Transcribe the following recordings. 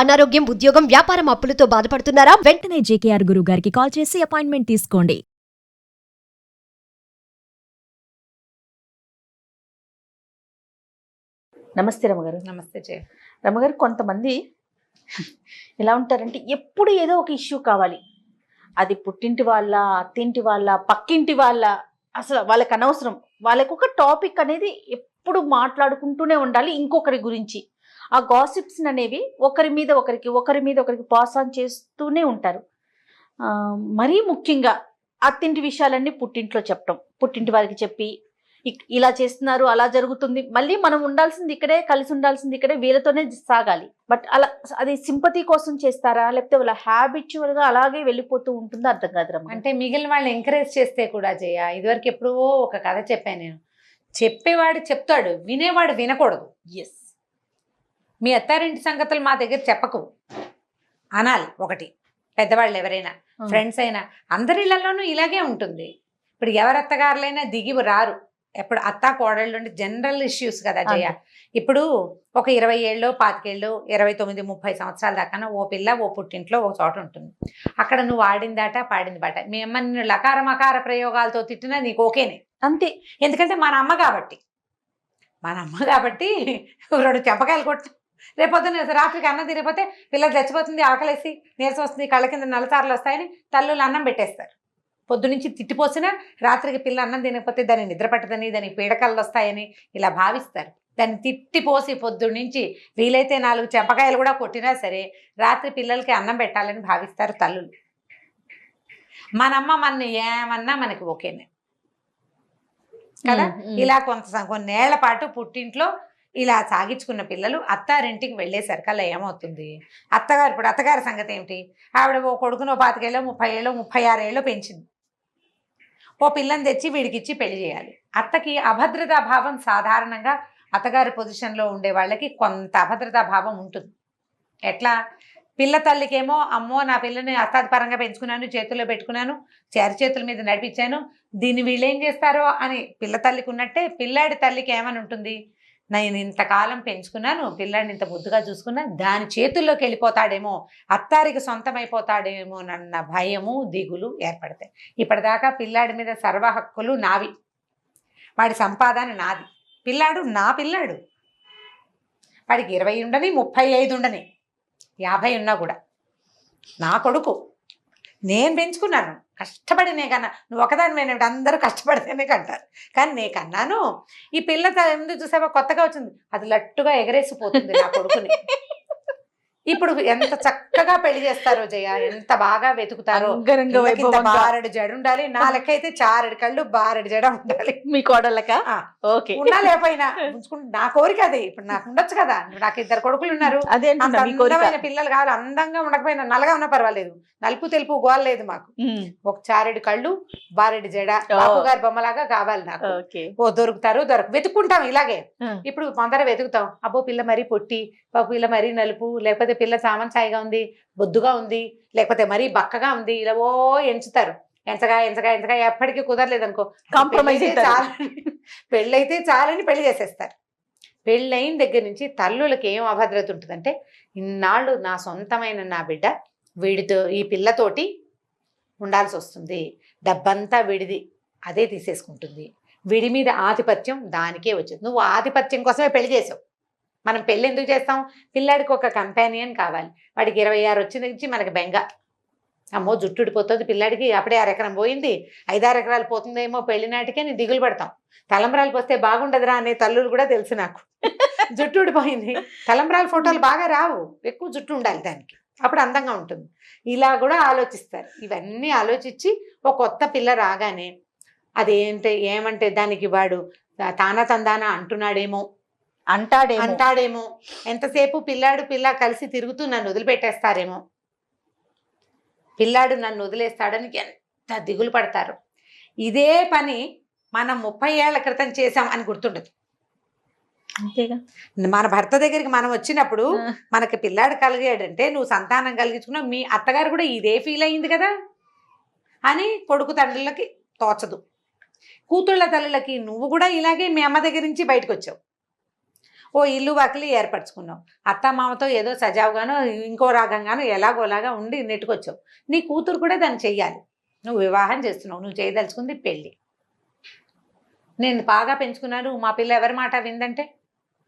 అనారోగ్యం, ఉద్యోగం, వ్యాపారం అప్పులతో బాధపడుతున్నారా? వెంటనే జేకేఆర్ గురువు గారికి కాల్ చేసి అపాయింట్మెంట్ తీసుకోండి. నమస్తే రమగారు. నమస్తే జయ. రమగారు, కొంతమంది ఎలా ఉంటారంటే ఎప్పుడు ఏదో ఒక ఇష్యూ కావాలి. అది పుట్టింటి వాళ్ళ, అత్తింటి వాళ్ళ, పక్కింటి వాళ్ళ, అసలు వాళ్ళకి అనవసరం. వాళ్ళకి ఒక టాపిక్ అనేది ఎప్పుడు మాట్లాడుకుంటూనే ఉండాలి ఇంకొకరి గురించి. ఆ గాసిప్స్ అనేవి ఒకరి మీద ఒకరికి పాస్ ఆన్ చేస్తూనే ఉంటారు. మరీ ముఖ్యంగా అత్తింటి విషయాలన్నీ పుట్టింట్లో చెప్పడం, పుట్టింటి వారికి చెప్పి ఇలా చేస్తున్నారు, అలా జరుగుతుంది, మళ్ళీ మనం ఉండాల్సింది ఇక్కడే, కలిసి ఉండాల్సింది ఇక్కడే, వీళ్ళతోనే సాగాలి. బట్ అలా అది సింపతి కోసం చేస్తారా, లేకపోతే వాళ్ళ హ్యాబిచువల్ గా అలాగే వెళ్ళిపోతూ ఉంటుందో అర్థం కాదు రమ్మ. అంటే మిగిలిన వాళ్ళు ఎంకరేజ్ చేస్తే కూడా జయ, ఇదివరకు ఎప్పుడో ఒక కథ చెప్పాను నేను. చెప్పేవాడు చెప్తాడు, వినేవాడు వినకూడదు. ఎస్, మీ అత్తారింటి సంగతులు మా దగ్గర చెప్పకు అనాలి. ఒకటి, పెద్దవాళ్ళు ఎవరైనా, ఫ్రెండ్స్ అయినా, అందరి ఇళ్లలోనూ ఇలాగే ఉంటుంది. ఇప్పుడు ఎవరి అత్తగారులైనా దిగి రారు. ఎప్పుడు అత్త కోడళ్ళు అంటే జనరల్ ఇష్యూస్ కదా జయ. ఇప్పుడు ఒక 20 ఏళ్ళు, 25 ఏళ్ళు, 29, 30 సంవత్సరాల దాకా ఓ పిల్ల ఓ పుట్టింట్లో ఒక చోట ఉంటుంది. అక్కడ నువ్వు ఆడిందాట పాడింది బాట. మీ అమ్మ నిన్ను లకార మకార ప్రయోగాలతో తిట్టినా నీకు ఓకేనే, అంతే. ఎందుకంటే మన అమ్మ కాబట్టి 2 చెంపకాయలు కొట్టు, రేపొద్దున రాత్రికి అన్నం తినకపోతే పిల్లలు చచ్చిపోతుంది, ఆకలేసి నీరసం వస్తుంది, కళ్ళ కింద నల్లతారులు వస్తాయని తల్లులు అన్నం పెట్టేస్తారు. పొద్దునుంచి తిట్టిపోసినా రాత్రికి పిల్ల అన్నం తినకపోతే దాన్ని నిద్ర పట్టదని, దానికి పీడకలు వస్తాయని ఇలా భావిస్తారు. దాన్ని తిట్టిపోసి పొద్దున్నుంచి వీలైతే 4 చెంపకాయలు కూడా కొట్టినా సరే రాత్రి పిల్లలకి అన్నం పెట్టాలని భావిస్తారు తల్లులు. మనమ్మ మన ఏమన్నా మనకి ఓకేనే కదా. ఇలా కొన్నేళ్ల పాటు పుట్టింట్లో ఇలా సాగించుకున్న పిల్లలు అత్తారింటికి వెళ్ళేసరికల్లా ఏమవుతుంది, ఇప్పుడు అత్తగారి సంగతి ఏమిటి? ఆవిడ ఓ కొడుకునో 25 ఏళ్ళు, 30 ఏళ్ళు, 36 ఏళ్ళు పెంచింది. ఓ పిల్లని తెచ్చి వీడికి ఇచ్చి పెళ్లి చేయాలి. అత్తకి అభద్రతా భావం సాధారణంగా అత్తగారి పొజిషన్లో ఉండే వాళ్ళకి కొంత అభద్రతా భావం ఉంటుంది. ఎట్లా? పిల్ల తల్లికేమో అమ్మో నా పిల్లని అత్తాది పరంగా పెంచుకున్నాను, చేతుల్లో పెట్టుకున్నాను, చేతుల మీద నడిపించాను, దీన్ని వీళ్ళు ఏం చేస్తారో అని పిల్ల తల్లికి ఉన్నట్టే పిల్లాడి తల్లికి ఏమని ఉంటుంది, నేను ఇంతకాలం పెంచుకున్నాను, పిల్లాడిని ఇంత ముద్దుగా చూసుకున్నా, దాని చేతుల్లోకి వెళ్ళిపోతాడేమో, అత్తారికి సొంతమైపోతాడేమో అన్న భయము, దిగులు ఏర్పడతాయి. ఇప్పటిదాకా పిల్లాడి మీద సర్వ హక్కులు నావి, వాడి సంపాదన నాది. పిల్లాడు నా పిల్లాడు, వాడికి 20 ఉండని, 35 ఉండని, 50 ఉన్నా కూడా నా కొడుకు, నేను పెంచుకున్నాను, కష్టపడి నే కన్నా. నువ్వు ఒకదాని మీద అందరూ కష్టపడితేనే కంటారు, కానీ నే కన్నాను. ఈ పిల్ల ఎందుకు చూసావా కొత్తగా వచ్చింది, అది లట్టుగా ఎగరేసిపోతుంది నా కొడుకుని. ఇప్పుడు ఎంత చక్కగా పెళ్లి చేస్తారో జయ, ఎంత బాగా వెతుకుతారో. బారెడు జడ ఉండాలి, నా లెక్క అయితే 4 కళ్ళు 12 జడ ఉండాలి. మీ కోడళ్ళక ఓకే ఉన్నా లేకపోయినా నా కోరిక అది. ఇప్పుడు నాకు ఉండొచ్చు కదా, నాకు 2 కొడుకులు ఉన్నారు, అందమైన పిల్లలు కావాలి. అందంగా ఉండకపోయినా నల్లగా ఉన్నా పర్వాలేదు, నలుపు తెలుపు గోల్ లేదు మాకు. ఒక 4 కళ్ళు 12 జడ బాబు గారి బొమ్మలాగా కావాలి నాకు. ఓ దొరుకుతారు, వెతుక్కుంటాం ఇలాగే. ఇప్పుడు కొందర వెతుకుతాం, అబ్బో పిల్ల మరీ పొట్టి, బాబు పిల్ల మరీ నలుపు, లేకపోతే పిల్ల సామంచాయిగా ఉంది, బొద్దుగా ఉంది, లేకపోతే మరీ బక్కగా ఉంది, ఇలా ఓ ఎంచుతారు. ఎంచగా ఎప్పటికీ కుదరలేదు అనుకో, కాంప్రమైజ్ పెళ్ళైతే చాలని పెళ్లి చేసేస్తారు. పెళ్ళైన దగ్గర నుంచి తల్లులకి ఏం అభద్రత ఉంటుందంటే, ఇన్నాళ్ళు నా సొంతమైన నా బిడ్డ వీడితో, ఈ పిల్లతోటి ఉండాల్సి వస్తుంది, డబ్బంతా వీడిది, అదే తీసేసుకుంటుంది, వీడి మీద ఆధిపత్యం దానికే వచ్చింది. నువ్వు ఆధిపత్యం కోసమే పెళ్లి చేసావు. మనం పెళ్ళి ఎందుకు చేస్తాం? పిల్లాడికి ఒక కంపానియన్ కావాలి. వాడికి 26 వచ్చిన నుంచి మనకి బెంగ, అమ్మో జుట్టు ఊడిపోతుంది పిల్లాడికి, అప్పుడే 1 ఎకరం పోయింది, 5-6 ఎకరాలు పోతుందేమో పెళ్లి నాటికే నేను దిగులు పడతాం. తలంబ్రాలు పోస్తే బాగుండదురా అనే తల్లులు కూడా తెలుసు నాకు. జుట్టు ఊడిపోయింది, తలంబ్రాల ఫోటోలు బాగా రావు, ఎక్కువ జుట్టు ఉండాలి దానికి, అప్పుడు అందంగా ఉంటుంది. ఇలా కూడా ఆలోచిస్తారు. ఇవన్నీ ఆలోచించి ఒక కొత్త పిల్ల రాగానే ఏమంటే దానికి వాడు తానా తందానా అంటాడేమో, ఎంతసేపు పిల్ల కలిసి తిరుగుతూ నన్ను వదిలిపెట్టేస్తారేమో, పిల్లాడు నన్ను వదిలేస్తాడని ఎంత దిగులు పడతారు. ఇదే పని మనం 30 ఏళ్ల క్రితం చేసాం అని గుర్తుండదు. అంతేగా, మన భర్త దగ్గరికి మనం వచ్చినప్పుడు మనకి పిల్లాడు కలిగాడంటే నువ్వు సంతానం కలిగించుకున్నావు, మీ అత్తగారు కూడా ఇదే ఫీల్ అయింది కదా అని కొడుకు తండ్రులకి తోచదు. కూతుళ్ళ తల్లులకి నువ్వు కూడా ఇలాగే మీ అమ్మ దగ్గర నుంచి బయటకు వచ్చావు. ఓ ఇల్లు వాకిలి ఏర్పరచుకున్నావు, అత్త మామతో ఏదో సజావుగానో ఇంకో రాగంగానో ఎలాగోలాగా ఉండి నెట్టుకొచ్చావు. నీ కూతురు కూడా దాన్ని చెయ్యాలి. నువ్వు వివాహం చేస్తున్నావు, నువ్వు చేయదలుచుకుంది పెళ్ళి. నేను బాగా పెంచుకున్నాను, మా పిల్ల ఎవరి మాట విందంటే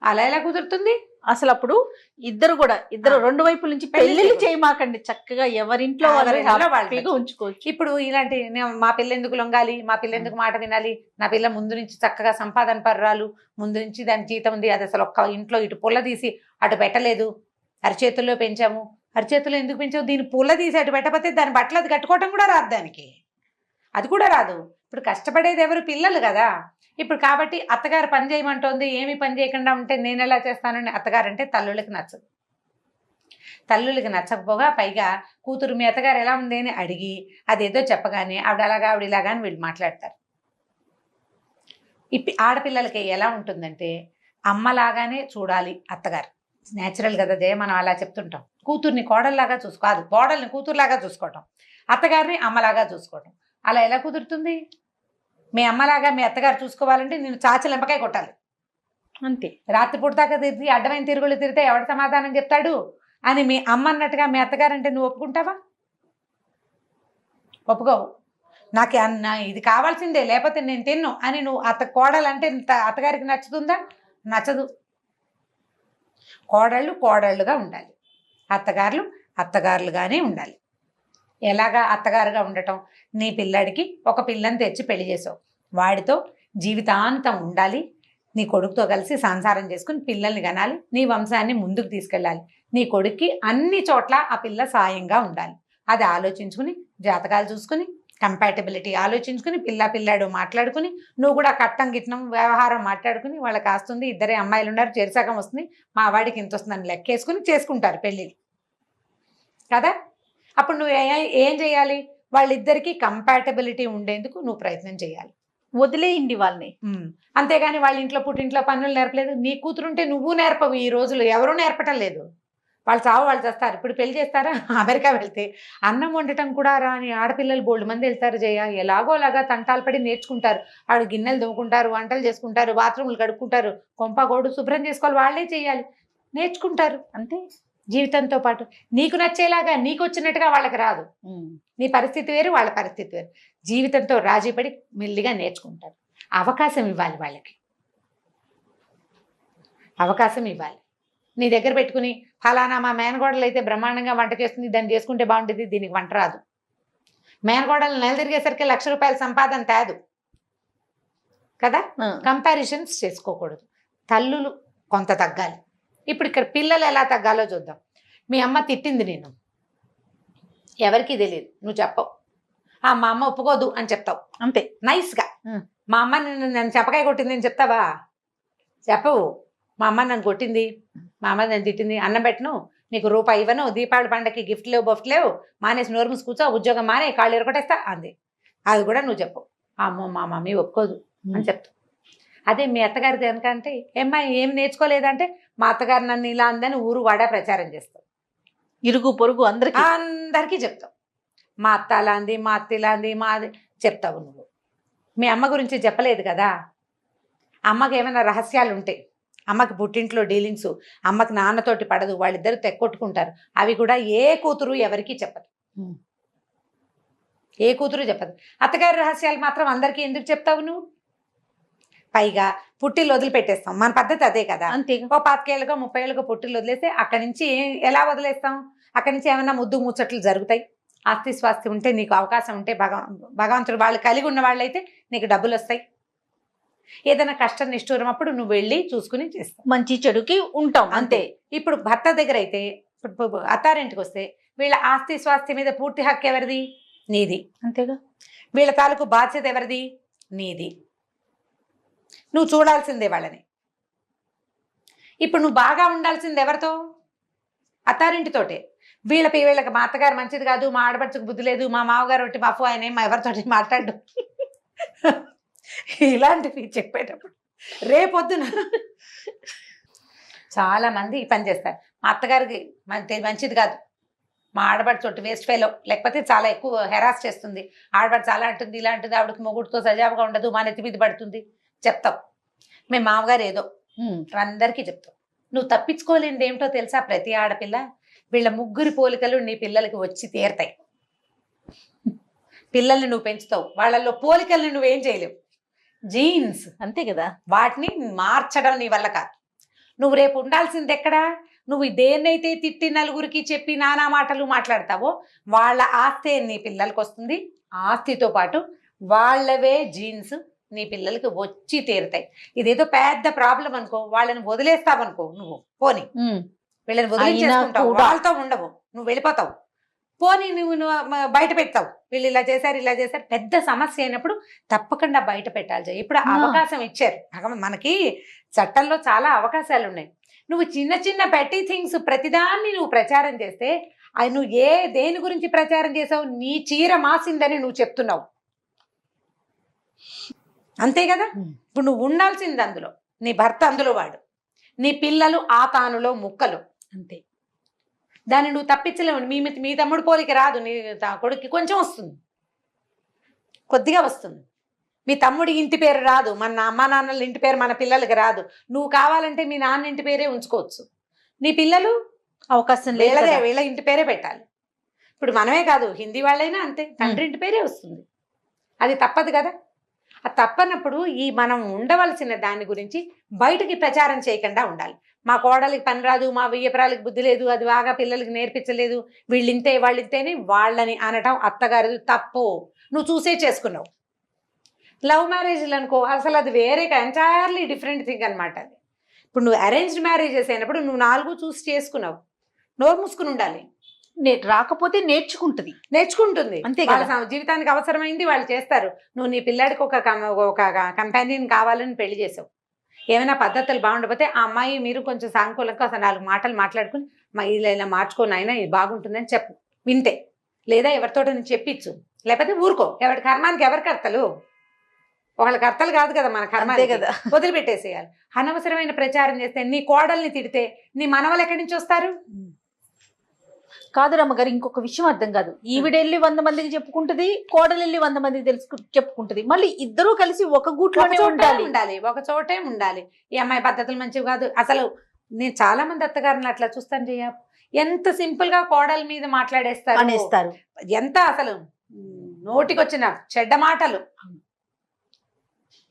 అలా ఎలా కుదురుతుంది? అసలు అప్పుడు ఇద్దరు రెండు వైపుల నుంచి పెళ్లిళ్ళు చేయమాకండి, చక్కగా ఎవరింట్లో వాళ్ళు హ్యాపీగా ఉంచుకోవచ్చు. ఇప్పుడు ఇలాంటి మా పిల్ల ఎందుకు లొంగాలి, మా పిల్ల ఎందుకు మాట వినాలి, నా పిల్ల ముందు నుంచి చక్కగా సంపాదన పర్రాలు, ముందు నుంచి దాని జీతం ఉంది, అది అసలు ఒక్క ఇంట్లో ఇటు పుల్ల తీసి అటు పెట్టలేదు, అరిచేతుల్లో పెంచాము. అరిచేతుల్లో ఎందుకు పెంచావు? దీని పుల్ల తీసి అటు పెట్టకపోతే దాని బట్టలు అది కట్టుకోవటం కూడా రాదు, దానికి అది కూడా రాదు. ఇప్పుడు కష్టపడేది ఎవరు? పిల్లలు కదా. ఇప్పుడు కాబట్టి అత్తగారు పని చేయమంటోంది, ఏమి పని చేయకుండా ఉంటే నేను ఎలా చేస్తానని అత్తగారు అంటే తల్లులకి నచ్చదు. తల్లులకి నచ్చకపోగా పైగా కూతురు మీ అత్తగారు ఎలా ఉంది అని అడిగి అదేదో చెప్పగానే ఆవిడ అలాగా ఆవిడ ఇలాగా అని వీళ్ళు మాట్లాడతారు. ఆడపిల్లలకి ఎలా ఉంటుందంటే అమ్మలాగానే చూడాలి అత్తగారు. న్యాచురల్ కదా జయ, మనం అలా చెప్తుంటాం. కూతుర్ని కోడల్లాగా చూసుకోదు, కోడల్ని కూతురులాగా చూసుకోవటం, అత్తగారిని అమ్మలాగా చూసుకోవటం. అలా ఎలా కుదురుతుంది? మీ అమ్మలాగా మీ అత్తగారు చూసుకోవాలంటే నేను చాచి లెంపకాయ కొట్టాలి అంతే. రాత్రిపూట దాకా తిరిగి అడ్డమైన తిరుగులు తిరిగితే ఎవడు సమాధానం చెప్తాడు అని మీ అమ్మ అన్నట్టుగా మీ అత్తగారు అంటే నువ్వు ఒప్పుకుంటావా? ఒప్పుకోవు. నాకు ఇది కావాల్సిందే, లేకపోతే నేను తిన్ను అని నువ్వు కోడలంటే అత్తగారికి నచ్చుతుందా? నచ్చదు. కోడళ్ళు కోడళ్ళుగా ఉండాలి, అత్తగారులు అత్తగారులుగానే ఉండాలి. ఎలాగా అత్తగారుగా ఉండటం? నీ పిల్లాడికి ఒక పిల్లని తెచ్చి పెళ్లి చేసావు, వాడితో జీవితాంతం ఉండాలి, నీ కొడుకుతో కలిసి సంసారం చేసుకుని పిల్లల్ని కనాలి, నీ వంశాన్ని ముందుకు తీసుకెళ్ళాలి. నీ కొడుక్కి అన్ని చోట్ల ఆ పిల్ల సాయంగా ఉండాలి. అది ఆలోచించుకుని, జాతకాలు చూసుకుని, కంపాటబిలిటీ ఆలోచించుకుని, పిల్లాడు మాట్లాడుకుని, నువ్వు కూడా కట్టం గిట్నం వ్యవహారం మాట్లాడుకుని, వాళ్ళకి ఆస్తుంది, ఇద్దరే అమ్మాయిలు ఉన్నారు, చెరిసగం వస్తుంది, మా వాడికి ఇంత వస్తుందని లెక్కేసుకుని చేసుకుంటారు పెళ్ళిళ్ళు కదా. అప్పుడు నువ్వు ఏం చేయాలి? వాళ్ళిద్దరికీ కంపాటబిలిటీ ఉండేందుకు నువ్వు ప్రయత్నం చేయాలి. వదిలేయండి వాళ్ళని. అంతేగాని వాళ్ళ ఇంట్లో పుట్టింట్లో పనులు నేర్పలేదు. నీ కూతురుంటే నువ్వు నేర్పవు. ఈ రోజులు ఎవరూ నేర్పటం లేదు. వాళ్ళు చావు వాళ్ళు చేస్తారు. ఇప్పుడు పెళ్లి చేస్తారా? అమెరికా వెళ్తే అన్నం వండటం కూడా రాని ఆడపిల్లలు బోల్డ్ మంది వెళ్తారు జయ. ఎలాగోలాగా తంటాలు పడి నేర్చుకుంటారు. ఆడు గిన్నెలు దువ్వుకుంటారు, వంటలు చేసుకుంటారు, బాత్రూములు కడుక్కుంటారు, కొంపగోడు శుభ్రం చేసుకోవాలి, వాళ్ళే చేయాలి, నేర్చుకుంటారు. అంతే. జీవితంతో పాటు నీకు నచ్చేలాగా నీకు వచ్చినట్టుగా వాళ్ళకి రాదు. నీ పరిస్థితి వేరు, వాళ్ళ పరిస్థితి వేరు. జీవితంతో రాజీపడి మెల్లిగా నేర్చుకుంటారు. అవకాశం ఇవ్వాలి వాళ్ళకి, అవకాశం ఇవ్వాలి. నీ దగ్గర పెట్టుకుని ఫలానా మా మేనగోడలు అయితే బ్రహ్మాండంగా వంట చేస్తుంది, దాన్ని చేసుకుంటే బాగుంటుంది, దీనికి వంట రాదు. మేనగోడలు నెల తిరిగేసరికి ₹1,00,000 సంపాదన తేదు కదా. కంపారిజన్స్ చేసుకోకూడదు. తల్లులు కొంత తగ్గాలి. ఇప్పుడు ఇక్కడ పిల్లలు ఎలా తగ్గాలో చూద్దాం. మీ అమ్మ తిట్టింది నేను, ఎవరికి తెలియదు, నువ్వు చెప్పవు. మా అమ్మ ఒప్పుకోదు అని చెప్తావు అంతే నైస్గా. మా అమ్మ నన్ను చెప్పకాయ కొట్టింది అని చెప్తావా? చెప్పవు. మా అమ్మ నన్ను కొట్టింది, మా అమ్మ నన్ను తిట్టింది, అన్నం పెట్టను, నీకు రూపాయి ఇవ్వను, దీపావళి పండగకి గిఫ్ట్ లేవు, బఫ్ట్ లేవు, మానేసి నోరు మూసి కూర్చో, ఉద్యోగం మానే, కాళ్ళు ఎరగొట్టేస్తా అంది. అది కూడా నువ్వు చెప్పవు. అమ్మో మా మమ్మీ ఒప్పుకోదు అని చెప్తావు. అదే మీ అత్తగారిది ఎందుకంటే ఏం నేర్చుకోలేదంటే మా అత్తగారు నన్ను ఇలా అందని ఊరు వాడా ప్రచారం చేస్తావు. ఇరుగు పొరుగు అందరికీ చెప్తావు. మా అత్త అలా అంది, మా అత్త ఇలా అంది, మాది చెప్తావు. నువ్వు మీ అమ్మ గురించి చెప్పలేదు కదా. అమ్మకి ఏమైనా రహస్యాలు ఉంటాయి, అమ్మకి పుట్టింట్లో డీలింగ్స్, అమ్మకి నాన్నతోటి పడదు, వాళ్ళిద్దరు తెక్కొట్టుకుంటారు, అవి కూడా ఏ కూతురు ఎవరికి చెప్పదు. ఏ కూతురు చెప్పదు. అత్తగారి రహస్యాలు మాత్రం అందరికీ ఎందుకు చెప్తావు నువ్వు? పైగా పుట్టిల్లు వదిలిపెట్టేస్తాం, మన పద్ధతి అదే కదా. అంతే. ఓ 25 ఏళ్ళకో 30 ఏళ్ళకో పుట్టిల్లు వదిలేస్తే అక్కడి నుంచి ఎలా వదిలేస్తాం? అక్కడి నుంచి ఏమైనా ముద్దు ముచ్చట్లు జరుగుతాయి. ఆస్తి స్వాస్తి ఉంటే, నీకు అవకాశం ఉంటే, భగవంతుడు వాళ్ళు కలిగి ఉన్న వాళ్ళైతే నీకు డబ్బులు వస్తాయి. ఏదైనా కష్టం నిష్ఠూరం అప్పుడు నువ్వు వెళ్ళి చూసుకుని చేస్తావు, మంచి చెడుకి ఉంటాం అంతే. ఇప్పుడు భర్త దగ్గర అయితే, అత్తారింటికి వస్తే వీళ్ళ ఆస్తి స్వాస్తి మీద పూర్తి హక్కు ఎవరిది? నీది. అంతేగా. వీళ్ళ తాలూకు బాధ్యత ఎవరిది? నీది. నువ్వు చూడాల్సిందే వాళ్ళని. ఇప్పుడు నువ్వు బాగా ఉండాల్సింది ఎవరితో? అత్తారింటితోటే. వీళ్ళకి మా అత్తగారు మంచిది కాదు, మా ఆడపడుచుకు బుద్ధి లేదు, మా మామగారు ఒకటి మఫు, ఆయన మా ఎవరితోటి మాట్లాడు, ఇలాంటివి చెప్పేటప్పుడు రేపొద్దున చాలా మంది ఈ పని చేస్తారు. మా అత్తగారికి మంచిది కాదు, మా ఆడపడుచు వేస్ట్ ఫెలో, లేకపోతే చాలా ఎక్కువ హెరాస్ చేస్తుంది, ఆడపడుచు అలా అంటుంది ఇలా అంటుంది, ఆవిడకి మొగుడుతో సజావుగా ఉండదు, మా నెత్తి మీద పడుతుంది చెప్తావు. మేము మామగారు ఏదో అందరికీ చెప్తాం. నువ్వు తప్పించుకోలేనిది ఏమిటో తెలుసా? ప్రతి ఆడపిల్ల వీళ్ళ ముగ్గురి పోలికలు నీ పిల్లలకి వచ్చి తీరతాయి. పిల్లల్ని నువ్వు పెంచుతావు, వాళ్ళల్లో పోలికల్ని నువ్వేం చేయలేవు. జీన్స్ అంతే కదా. వాటిని మార్చడం నీ వల్ల కాదు. నువ్వు రేపు ఉండాల్సింది ఎక్కడా? నువ్వు దేన్నైతే తిట్టి నలుగురికి చెప్పి నానా మాటలు మాట్లాడతావో వాళ్ళ ఆస్తే నీ పిల్లలకి వస్తుంది. ఆస్తితో పాటు వాళ్ళవే జీన్స్ నీ పిల్లలకి వచ్చి తీరుతాయి. ఇదేదో పెద్ద ప్రాబ్లం అనుకో, వాళ్ళని వదిలేస్తావనుకో, నువ్వు పోని వీళ్ళని వదిలేసుకుంటావు, వాళ్ళతో ఉండవు, నువ్వు వెళ్ళిపోతావు. పోనీ నువ్వు బయట పెడతావు, వీళ్ళు ఇలా చేశారు ఇలా చేశారు, పెద్ద సమస్య అయినప్పుడు తప్పకుండా బయట పెట్టాలి. ఇప్పుడు అవకాశం ఇచ్చారు మనకి, చట్టంలో చాలా అవకాశాలు ఉన్నాయి. నువ్వు చిన్న చిన్న పెట్టి థింగ్స్ ప్రతిదాన్ని నువ్వు ప్రచారం చేస్తే, అది నువ్వు దేని గురించి ప్రచారం చేసావు? నీ చీర మాసిందని నువ్వు చెప్తున్నావు, అంతే కదా. ఇప్పుడు నువ్వు ఉండాల్సింది అందులో, నీ భర్త అందులో వాడు, నీ పిల్లలు ఆ తానులో ముక్కలు, అంతే. దాన్ని నువ్వు తప్పించలేవు. మీ తమ్ముడు పోలిక రాదు, నీ కొడుక్కి కొంచెం వస్తుంది, కొద్దిగా వస్తుంది. మీ తమ్ముడి ఇంటి పేరు రాదు, మన అమ్మ నాన్నల ఇంటి పేరు మన పిల్లలకి రాదు. నువ్వు కావాలంటే మీ నాన్న ఇంటి పేరే ఉంచుకోవచ్చు, నీ పిల్లలు అవకాశం లేదు, వీళ్ళ ఇంటి పేరే పెట్టాలి. ఇప్పుడు మనమే కాదు, హిందీ వాళ్ళైనా అంతే, తండ్రి ఇంటి పేరే వస్తుంది. అది తప్పదు కదా. అది తప్పనప్పుడు మనం ఉండవలసిన దాని గురించి బయటికి ప్రచారం చేయకుండా ఉండాలి. మా కోడలికి పని రాదు, మా వెయ్యపురాలకి బుద్ధి లేదు, అది బాగా పిల్లలకి నేర్పించలేదు, వీళ్ళింతే వాళ్ళింతేనే వాళ్ళని అనటం అత్తగారిది తప్పు. నువ్వు చూసే చేసుకున్నావు. లవ్ మ్యారేజ్లు అనుకో, అసలు అది వేరే ఎంటైర్లీ డిఫరెంట్ థింగ్ అనమాట. అది ఇప్పుడు నువ్వు అరేంజ్డ్ మ్యారేజెస్ అయినప్పుడు నువ్వు 4 చూసి చేసుకున్నావు, నోరు మూసుకుని ఉండాలి. రాకపోతే నేర్చుకుంటుంది, అంతే కదా. జీవితానికి అవసరమైంది వాళ్ళు చేస్తారు. నువ్వు నీ పిల్లాడికి ఒక కంపానియన్ కావాలని పెళ్లి చేసావు, ఏమైనా పద్ధతులు బాగుండకపోతే ఆ అమ్మాయి మీరు కొంచెం సానుకూలంగా అసలు 4 మాటలు మాట్లాడుకుని ఇలా మార్చుకొని అయినా ఇది బాగుంటుందని చెప్పు, వింటే. లేదా ఎవరితో చెప్పించు, లేకపోతే ఊరుకో. ఎవరి కర్మానికి ఎవరి కర్తలు? ఒకళ్ళ కర్తలు కాదు కదా మన కర్మానికి కదా, వదిలిపెట్టేసేయాలి. అనవసరమైన ప్రచారం చేస్తే, నీ కోడల్ని తిడితే నీ మనవలు ఎక్కడి నుంచి వస్తారు? కాదు రమ్మగారు, ఇంకొక విషయం అర్థం కాదు. ఈవిడెళ్ళి 100 మందికి చెప్పుకుంటది, కోడలెళ్ళి 100 మందికి చెప్పుకుంటది. మళ్ళీ ఇద్దరూ కలిసి ఒక గూట్లోనే ఉండాలి, ఒక చోటే ఉండాలి. ఈ అమ్మాయి పద్ధతులు మంచివి కాదు. అసలు నేను చాలా మంది అత్తగారిని అట్లా చూస్తాను చెయ్య, ఎంత సింపుల్ గా కోడల మీద మాట్లాడేస్తారు అనేస్తారు. ఎంత అసలు నోటికొచ్చిన చెడ్డ మాటలు,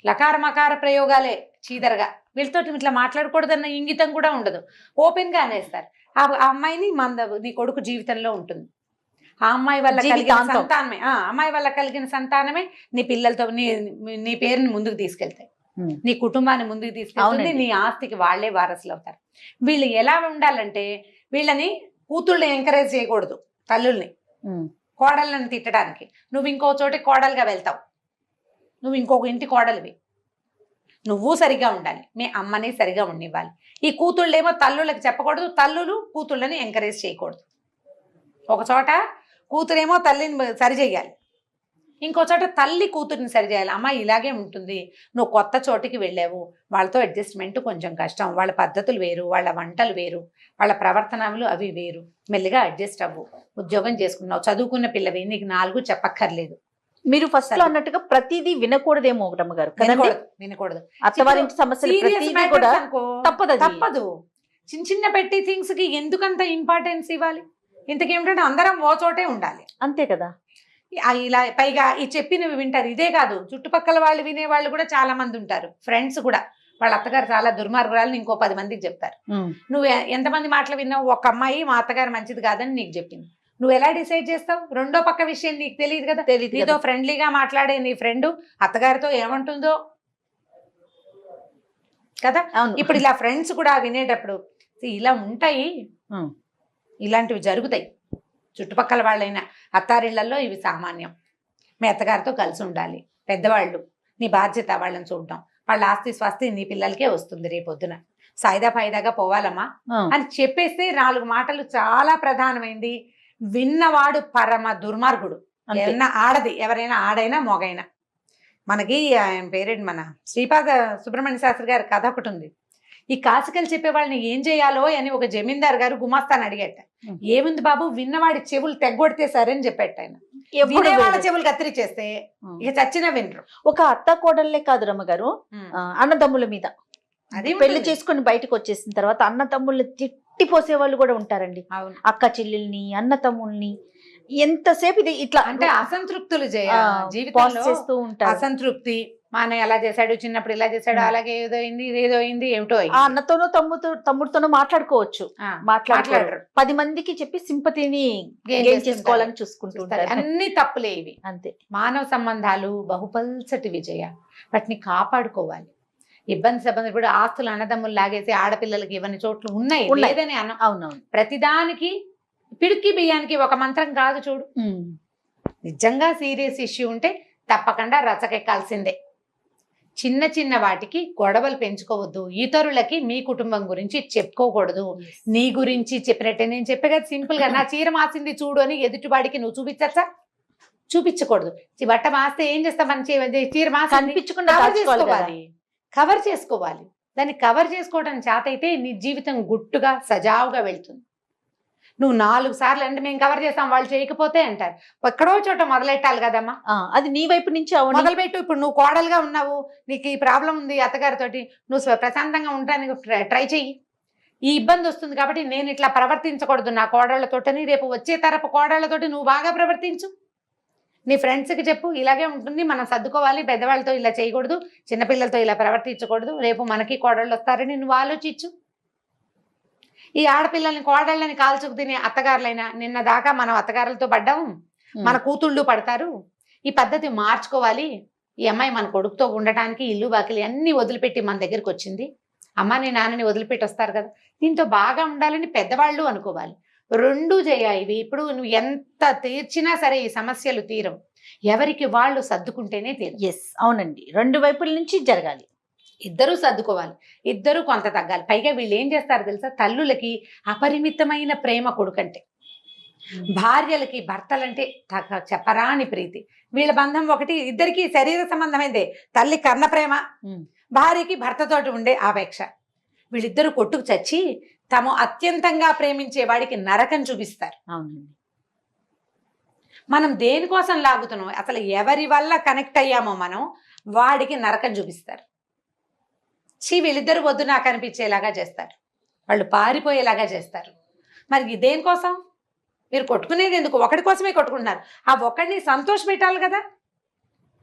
లకార మకార ప్రయోగాలే చీదరగా. వీళ్ళతో ఇట్లా మాట్లాడకూడదన్న ఇంగితం కూడా ఉండదు, ఓపెన్ గా అనేస్తారు. ఆ అమ్మాయిని నీ కొడుకు జీవితంలో ఉంటుంది. ఆ అమ్మాయి వల్ల కలిగిన సంతానమే, అమ్మాయి వల్ల కలిగిన సంతానమే నీ పిల్లలతో నీ పేరుని ముందుకు తీసుకెళ్తాయి, నీ కుటుంబాన్ని ముందుకు తీసుకెళ్తుంది, నీ ఆస్తికి వాళ్లే వారసులు అవుతారు. వీళ్ళు ఎలా ఉండాలంటే, వీళ్ళని కూతుళ్ళని ఎంకరేజ్ చేయకూడదు, తల్లుల్ని కోడళ్ళని తిట్టడానికి. నువ్వు ఇంకో చోటి కోడలుగా వెళ్తావు, నువ్వు ఇంకొక ఇంటి కోడలివి, నువ్వు సరిగా ఉండాలి, మీ అమ్మని సరిగా ఉండివ్వాలి. ఈ కూతుళ్ళేమో తల్లుళ్ళకి చెప్పకూడదు, తల్లులు కూతుళ్ళని ఎంకరేజ్ చేయకూడదు. ఒక చోట కూతురేమో తల్లిని సరిచేయాలి, ఇంకో చోట తల్లి కూతురిని సరిచేయాలి. అమ్మ ఇలాగే ఉంటుంది, నువ్వు కొత్త చోటికి వెళ్ళావు, వాళ్ళతో అడ్జస్ట్మెంట్ కొంచెం కష్టం, వాళ్ళ పద్ధతులు వేరు, వాళ్ళ వంటలు వేరు, వాళ్ళ ప్రవర్తనలు అవి వేరు, మెల్లిగా అడ్జస్ట్ అవ్వు. ఉద్యోగం చేసుకున్నావు, చదువుకున్న పిల్లవి, నీకు 4 చెప్పక్కర్లేదు. మీరు ఫస్ట్ లో అన్నట్టుగా ప్రతిదీ వినకూడదేమో రమ్మగారు, వినకూడదు. అత్తవారింటి సమస్యలు కూడా తప్పదు. చిన్న చిన్న పెట్టి థింగ్స్ కి ఎందుకంత ఇంపార్టెన్స్ ఇవ్వాలి? ఇంతకేమిటంటే అందరం ఓ చోటే ఉండాలి, అంతే కదా. ఇలా పైగా ఈ చెప్పినవి వింటారు. ఇదే కాదు, చుట్టుపక్కల వాళ్ళు వినేవాళ్ళు కూడా చాలా మంది ఉంటారు, ఫ్రెండ్స్ కూడా. వాళ్ళ అత్తగారు చాలా దుర్మార్గురాలని ఇంకో 10 మందికి చెప్తారు. నువ్వు ఎంతమంది మాటలు విన్నావు? ఒక అమ్మాయి మా అత్తగారు మంచిది కాదని నీకు చెప్పింది, నువ్వు ఎలా డిసైడ్ చేస్తావు? రెండో పక్క విషయం నీకు తెలియదు కదా. నీతో ఫ్రెండ్లీగా మాట్లాడే నీ ఫ్రెండ్ అత్తగారితో ఏమంటుందో కదా. ఇప్పుడు ఇలా ఫ్రెండ్స్ కూడా వినేటప్పుడు ఇలా ఉంటాయి, ఇలాంటివి జరుగుతాయి. చుట్టుపక్కల వాళ్ళైనా అత్తారిళ్లలో ఇవి సామాన్యం. మీ అత్తగారితో కలిసి ఉండాలి, పెద్దవాళ్ళు, నీ బాధ్యత వాళ్ళని చూడడం. వాళ్ళ ఆస్తి స్వాస్తి నీ పిల్లలకే వస్తుంది రేపొద్దున, సాయిదా ఫాయిదాగా పోవాలమ్మా అని చెప్పేస్తే 4 మాటలు చాలా ప్రధానమైంది. విన్నవాడు పరమ దుర్మార్గుడు. ఎవరైనా ఆడైనా మొగైనా. మనకి ఆయన పేరేంటి, మన శ్రీపాద సుబ్రహ్మణ్య శాస్త్రి గారి కథ ఒకటి ఉంది. ఈ కాసికలు చెప్పే వాళ్ళని ఏం చేయాలో అని ఒక జమీందార్ గారు గుమాస్తాను అడిగేట. ఏముంది బాబు, విన్నవాడి చెవులు తెగ్గొడితే సరే అని చెప్పేట ఆయన. వాళ్ళ చెవులు కత్తిరిచేస్తే ఇక చచ్చిన వినరు. ఒక అత్త కోడళ్లే కాదు రమ్మగారు, అన్నదమ్ముల మీద అది పెళ్లి ఉంటుంది. చేసుకొని బయటకు వచ్చేసిన తర్వాత అన్న తమ్ముళ్ళు తిట్టిపోసే వాళ్ళు కూడా ఉంటారండి. అవును. అక్క చెల్లెల్ని, అన్న తమ్ముల్ని ఎంతసేపు ఇది ఇట్లా అంటే అసంతృప్తులు పాస్ జీవితంలో చేస్తూ ఉంటారు. అసంతృప్తి. మా అన్నయ్య ఎలా చేశాడు, చిన్నప్పుడు ఇలా చేశాడు, అలాగే ఏదో అయింది, ఇదేదో అయింది, ఏమిటో ఆ అయింది. అన్నతోనో తమ్ముడితోనో మాట్లాడుకోవచ్చు, మాట్లాడరు. మాట్లాడరు. 10 మందికి చెప్పి సింపతిని Gain గెయిన్ చేసుకోవాలని చూసుకుంటూ చూస్తారు. ఉంటారు. అన్ని తప్పులే ఇవి. అంతే. మానవ సంబంధాలు బహుపల్సటి విజయ, వాటిని కాపాడుకోవాలి. ఇబ్బంది ఇప్పుడు ఆస్తులు అన్నదమ్ములు లాగేసి ఆడపిల్లలకి ఇవన్నీ చోట్లు ఉన్నాయి, లేదని అన్న. అవునవును. ప్రతిదానికి పిడికి బియ్యానికి ఒక మంత్రం కాదు చూడు. నిజంగా సీరియస్ ఇష్యూ ఉంటే తప్పకుండా రచకెక్కాల్సిందే. చిన్న చిన్న వాటికి గొడవలు పెంచుకోవద్దు. ఇతరులకి మీ కుటుంబం గురించి చెప్పుకోకూడదు. నీ గురించి చెప్పినట్టే నేను చెప్పే కదా సింపుల్ గా, నా చీర మాసింది చూడు అని ఎదుటివాడికి నువ్వు చూపించచ్చా? చూపించకూడదు. బట్ట మాస్తే ఏం చేస్తాం, మన చీర మాసి కనిపించకుండా కవర్ దాచుకోవాలి కదా. చేసుకోవాలి. కవర్ చేసుకోవాలి. దాన్ని కవర్ చేసుకోవడం చేత అయితే నీ జీవితం గుట్టుగా సజావుగా వెళ్తుంది. నువ్వు 4 సార్లు అంటే మేము కవర్ చేస్తాం, వాళ్ళు చేయకపోతే అంటారు. ఎక్కడో చోట మొదలెట్టాలి కదమ్మా. అది నీ వైపు నుంచి మొదలుపెట్టు. ఇప్పుడు నువ్వు కోడలుగా ఉన్నావు, నీకు ఈ ప్రాబ్లం ఉంది అత్తగారితోటి, నువ్వు ప్రశాంతంగా ఉండడానికి ట్రై చెయ్యి. ఈ ఇబ్బంది వస్తుంది కాబట్టి నేను ఇట్లా ప్రవర్తించకూడదు నా కోడళ్లతోటని, రేపు వచ్చే తరపు కోడళ్లతోటి నువ్వు బాగా ప్రవర్తించు. నీ ఫ్రెండ్స్కి చెప్పు, ఇలాగే ఉంటుంది, మనం సర్దుకోవాలి, పెద్దవాళ్ళతో ఇలా చేయకూడదు, చిన్నపిల్లలతో ఇలా ప్రవర్తించకూడదు, రేపు మనకి కోడళ్ళు వస్తారని నువ్వు ఆలోచించు. ఈ ఆడపిల్లల్ని కోడళ్ళని కాల్చుకు తినే అత్తగారులైనా, నిన్న దాకా మనం అత్తగారులతో పడ్డాము, మన కూతుళ్ళు పడతారు. ఈ పద్ధతి మార్చుకోవాలి. ఈ అమ్మాయి మన కొడుకుతో ఉండటానికి ఇల్లు బాకిలి అన్ని వదిలిపెట్టి మన దగ్గరికి వచ్చింది. అమ్మ నీ నాన్నని వదిలిపెట్టి వస్తారు కదా, దీంతో బాగా ఉండాలని పెద్దవాళ్ళు అనుకోవాలి. 2 జయ ఇవి. ఇప్పుడు నువ్వు ఎంత తీర్చినా సరే ఈ సమస్యలు తీరం. ఎవరికి వాళ్ళు సర్దుకుంటేనే తీరం. ఎస్, అవునండి. 2 వైపుల నుంచి జరగాలి. ఇద్దరూ సర్దుకోవాలి, ఇద్దరూ కొంత తగ్గాలి. పైగా వీళ్ళు ఏం చేస్తారు తెలుసా, తల్లులకి అపరిమితమైన ప్రేమ కొడుకంటే, భార్యలకి భర్తలంటే చెప్పరాని ప్రీతి. వీళ్ళ బంధం ఒకటి, ఇద్దరికి శరీర సంబంధమైందే. తల్లి కర్ణ ప్రేమ, భార్యకి భర్తతోటి ఉండే ఆపేక్ష. వీళ్ళిద్దరూ కొట్టుకు చచ్చి తాము అత్యంతంగా ప్రేమించే వాడికి నరకం చూపిస్తారు. అవునండి. మనం దేనికోసం లాగుతున్నాం, అసలు ఎవరి వల్ల కనెక్ట్ అయ్యామో మనం, వాడికి నరకం చూపిస్తారు. వీళ్ళిద్దరు వద్దు నాకు అనిపించేలాగా చేస్తారు, వాళ్ళు పారిపోయేలాగా చేస్తారు. మరి దేనికోసం మీరు కొట్టుకునేది ఎందుకు? ఒకటి కోసమే కొట్టుకుంటున్నారు. ఆ ఒకడిని సంతోష పెట్టాలి కదా.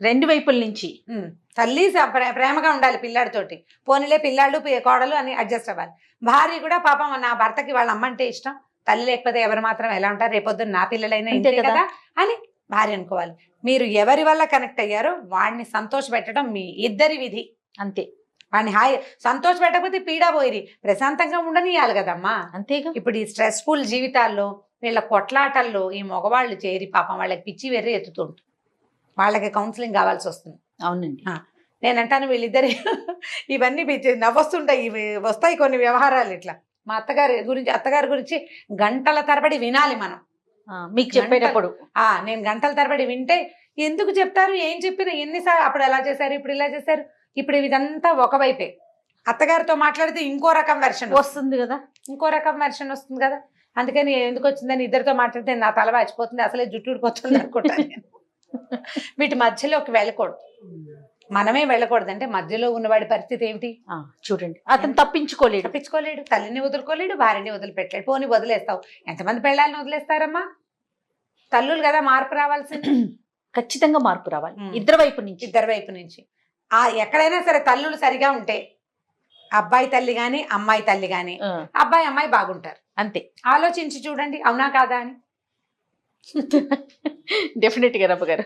2 వైపుల నుంచి తల్లి ప్రేమగా ఉండాలి పిల్లాడితోటి, పోనీలే పిల్లాళ్ళు కోడలు అని అడ్జస్ట్ అవ్వాలి. భార్య కూడా పాపం నా భర్తకి వాళ్ళ అమ్మ అంటే ఇష్టం, తల్లి లేకపోతే ఎవరు మాత్రం ఎలా ఉంటారు, రేపొద్దున నా పిల్లలైనా ఇంతే కదా అని భార్య అనుకోవాలి. మీరు ఎవరి వల్ల కనెక్ట్ అయ్యారో వాడిని సంతోష పెట్టడం మీ ఇద్దరి విధి. అంతే. వాడిని హాయి సంతోష పెట్టకపోతే పీడా పోయి ప్రశాంతంగా ఉండనియాలి కదమ్మా. అంతేగా. ఇప్పుడు ఈ స్ట్రెస్ఫుల్ జీవితాల్లో వీళ్ళ కొట్లాటల్లో ఈ మగవాళ్ళు చేరి పాపం వాళ్ళకి పిచ్చి వెర్రి ఎత్తుతుంటారు, వాళ్ళకి కౌన్సిలింగ్ కావాల్సి వస్తుంది. అవునండి. నేనంటాను వీళ్ళిద్దరి ఇవన్నీ నవ్వొస్తుంటాయి, ఇవి వస్తాయి కొన్ని వ్యవహారాలు ఇట్లా. మా అత్తగారి గురించి గంటల తరబడి వినాలి మనం. మీకు చెప్పేటప్పుడు నేను గంటల తరబడి వింటే ఎందుకు చెప్తారు, ఏం చెప్పినా, ఎన్నిసార్లు అప్పుడు ఎలా చేశారు, ఇప్పుడు ఇలా చేశారు, ఇప్పుడు ఇదంతా ఒకవైపే. అత్తగారితో మాట్లాడితే ఇంకో రకం వెర్షన్ వస్తుంది కదా, ఇంకో రకం వెర్షన్ వస్తుంది కదా. అందుకని ఎందుకు వచ్చిందని ఇద్దరితో మాట్లాడితే నా తల వాచిపోతుంది, అసలే జుట్టు ఊడిపోతుంది అనుకుంటాను నేను. వీటి మధ్యలోకి వెళ్ళకూడదు, మనమే వెళ్ళకూడదు. అంటే మధ్యలో ఉన్నవాడి పరిస్థితి ఏమిటి చూడండి, అతను తప్పించుకోలేడు, తల్లిని వదులుకోలేడు, భార్యని వదిలిపెట్టలేడు. పోనీ వదిలేస్తావు, ఎంతమంది పెళ్ళాలని వదిలేస్తారమ్మా? తల్లులు కదా, మార్పు రావాల్సింది. ఖచ్చితంగా మార్పు రావాలి ఇద్దరి వైపు నుంచి. ఎక్కడైనా సరే తల్లులు సరిగా ఉంటే అబ్బాయి తల్లి గాని అమ్మాయి తల్లి గాని, అబ్బాయి అమ్మాయి బాగుంటారు. అంతే. ఆలోచించి చూడండి, అవునా కాదా అని. డెఫినెట్ గా రమ్మ గారు.